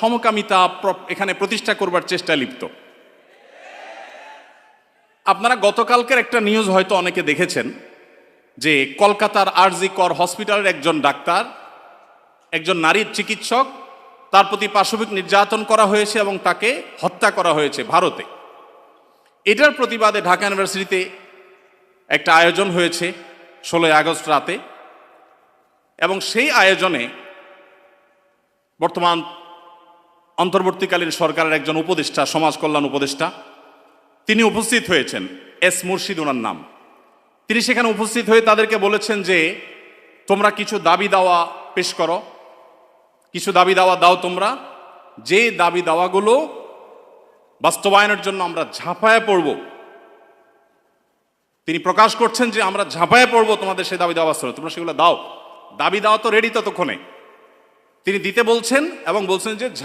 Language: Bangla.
সমকামিতা এখানে প্রতিষ্ঠা করবার চেষ্টায় লিপ্ত। আপনারা গতকালকের একটা নিউজ হয়তো অনেকে দেখেছেন যে কলকাতার আরজি কর হসপিটালের একজন ডাক্তার, একজন নারীর চিকিৎসক, তার প্রতি পাশবিক নির্যাতন করা হয়েছে এবং তাকে হত্যা করা হয়েছে ভারতে। এটার প্রতিবাদে ঢাকা ইউনিভার্সিটিতে একটা আয়োজন হয়েছে 16 আগস্ট রাতে, এবং সেই আয়োজনে বর্তমান অন্তর্বর্তীকালীন সরকারের একজন উপদেষ্টা, সমাজ কল্যাণ উপদেষ্টা, তিনি উপস্থিত হয়েছেন। এস মুর্শিদ ওনার নাম। তিনি সেখানে উপস্থিত হয়ে তাদেরকে বলেছেন যে তোমরা কিছু দাবি দাওয়া পেশ করো, কিছু দাবি দাওয়া দাও তোমরা, যে দাবি দাওয়াগুলো বাস্তবায়নের জন্য আমরা ঝাঁপায়ে পড়ব। তিনি প্রকাশ করছেন যে আমরা ঝাঁপায়ে পড়ব তোমাদের সেই দাবি দাওয়া বাস্তবায়ন, তোমরা সেগুলো দাও। দাবি দাওয়া তো রেডি ততক্ষণে তিনি দিতে বলছেন, এবং বলছেন যে